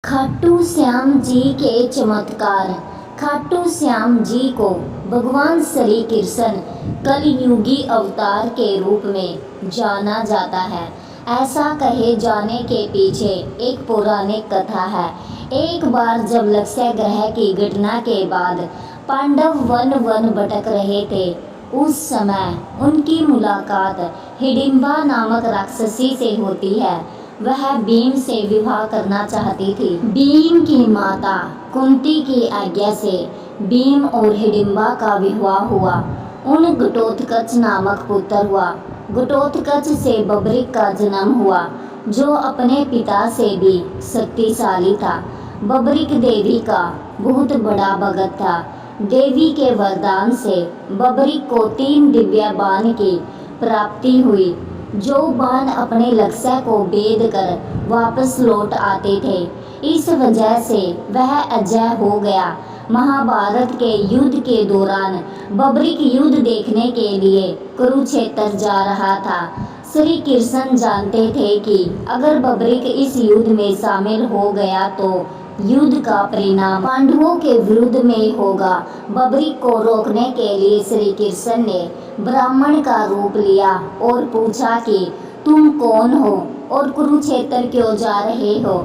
खाटू श्याम जी के चमत्कार। खाटू श्याम जी को भगवान श्री कृष्ण कलयुगी अवतार के रूप में जाना जाता है। ऐसा कहे जाने के पीछे एक पौराणिक कथा है। एक बार जब लक्ष्य ग्रह की घटना के बाद पांडव वन भटक रहे थे, उस समय उनकी मुलाकात हिडिंबा नामक राक्षसी से होती है। वह भीम से विवाह करना चाहती थी। भीम की माता कुंती की आज्ञा से भीम और हिडिंबा का विवाह हुआ। उन घटोत्कच नामक पुत्र हुआ। घटोत्कच से बब्रिक का जन्म हुआ, जो अपने पिता से भी शक्तिशाली था। बब्रिक देवी का बहुत बड़ा भगत था। देवी के वरदान से बब्रिक को 3 दिव्य बाण की प्राप्ति हुई, जो बाण अपने लक्ष्य को भेद कर वापस लौट आते थे। इस वजह से वह अजय हो गया। महाभारत के युद्ध के दौरान बब्रिक युद्ध देखने के लिए कुरुक्षेत्र जा रहा था। श्री कृष्ण जानते थे कि अगर बब्रिक इस युद्ध में शामिल हो गया तो युद्ध का परिणाम पांडवों के विरुद्ध में होगा। बब्रिक को रोकने के लिए श्री कृष्ण ने ब्राह्मण का रूप लिया और पूछा कि तुम कौन हो और कुरुक्षेत्र क्यों जा रहे हो।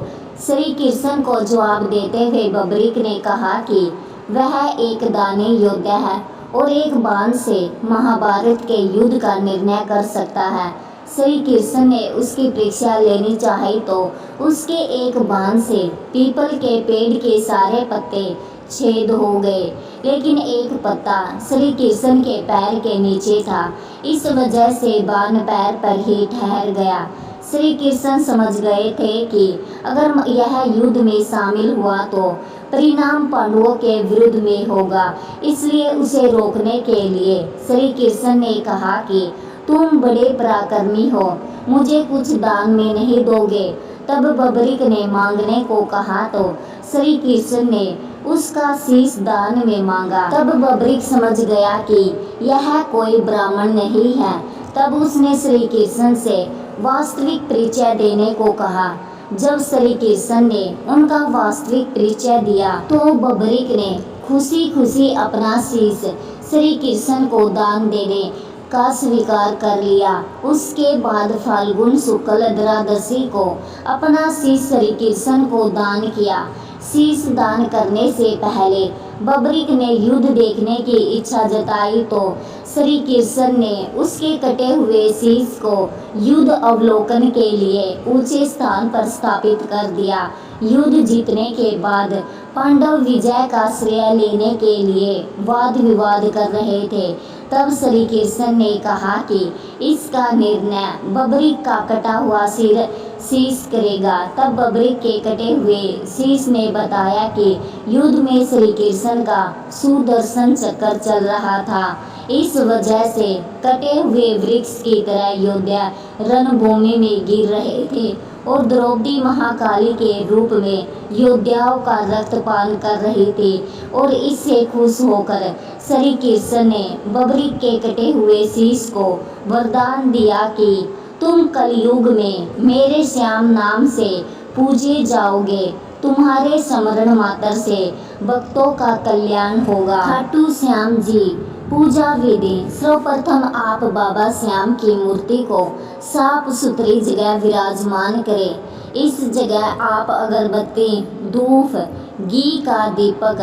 श्री कृष्ण को जवाब देते हुए बब्रिक ने कहा कि वह एक दानी योद्धा है और एक बाण से महाभारत के युद्ध का निर्णय कर सकता है। श्री कृष्ण ने उसकी परीक्षा लेनी चाही तो उसके एक बाण से पीपल के पेड़ के सारे पत्ते छेद हो गए, लेकिन एक पत्ता श्री कृष्ण के पैर के नीचे था। इस वजह से बाण पैर पर ही ठहर गया। श्री कृष्ण समझ गए थे कि अगर यह युद्ध में शामिल हुआ तो परिणाम पांडवों के विरुद्ध में होगा। इसलिए उसे रोकने के लिए श्री कृष्ण ने कहा कि तुम बड़े पराक्रमी हो, मुझे कुछ दान में नहीं दोगे। तब बब्रिक ने मांगने को कहा तो श्री कृष्ण ने उसका शीश दान में मांगा। तब बब्रिक समझ गया कि यह कोई ब्राह्मण नहीं है। तब उसने श्री कृष्ण से वास्तविक परिचय देने को कहा। जब श्री कृष्ण ने उनका वास्तविक परिचय दिया तो बब्रिक ने खुशी खुशी अपना शीश श्री कृष्ण को दान देने का स्वीकार कर लिया। उसके बाद फाल्गुन शुक्ल द्वादशी को अपना शीश श्री कृष्ण को दान किया। शीश दान करने से पहले बब्रिक ने युद्ध देखने की इच्छा जताई तो श्री कृष्ण ने उसके कटे हुए शीश को युद्ध अवलोकन के लिए ऊंचे स्थान पर स्थापित कर दिया। युद्ध जीतने के बाद पांडव विजय का श्रेय लेने के लिए वाद विवाद कर रहे थे। तब श्री कृष्ण ने कहा कि इसका निर्णय बब्रिक का कटा हुआ शीश करेगा। तब बब्रिक के कटे हुए शीश ने बताया कि युद्ध में श्री कृष्ण का सुदर्शन चक्र चल रहा था। इस वजह से कटे हुए वृक्ष की तरह योद्धा रणभूमि में गिर रहे थे और द्रौपदी महाकाली के रूप में योद्धाओं का रक्तपान कर रही थी। और इससे खुश होकर श्री कृष्ण ने बब्रिक के कटे हुए शीश को वरदान दिया कि तुम कलयुग में मेरे श्याम नाम से पूजे जाओगे। तुम्हारे स्मरण मात्र से भक्तों का कल्याण होगा। खाटू श्याम जी पूजा विधि। सर्वप्रथम आप बाबा श्याम की मूर्ति को साफ सुथरी जगह विराजमान करें। इस जगह आप अगरबत्ती, धूप, घी का दीपक,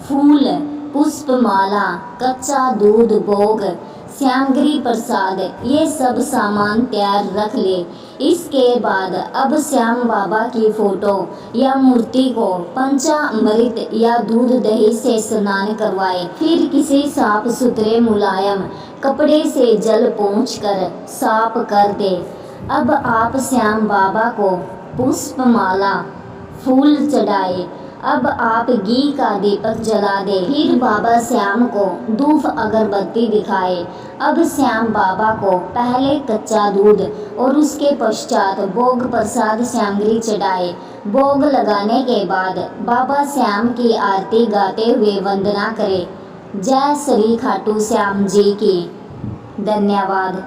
फूल, पुष्पमाला, कच्चा दूध, भोग, सामग्री, प्रसाद, ये सब सामान तैयार रख ले। इसके बाद अब श्याम बाबा की फोटो या मूर्ति को पंचामृत या दूध दही से स्नान करवाए। फिर किसी साफ सुथरे मुलायम कपड़े से जल पोंछकर साफ कर दे। अब आप श्याम बाबा को पुष्पमाला, फूल चढ़ाए। अब आप घी का दीपक जला दे। फिर बाबा श्याम को धूप अगरबत्ती दिखाए। अब श्याम बाबा को पहले कच्चा दूध और उसके पश्चात भोग प्रसाद सामग्री चढ़ाए। भोग लगाने के बाद बाबा श्याम की आरती गाते हुए वंदना करें। जय श्री खाटू श्याम जी की। धन्यवाद।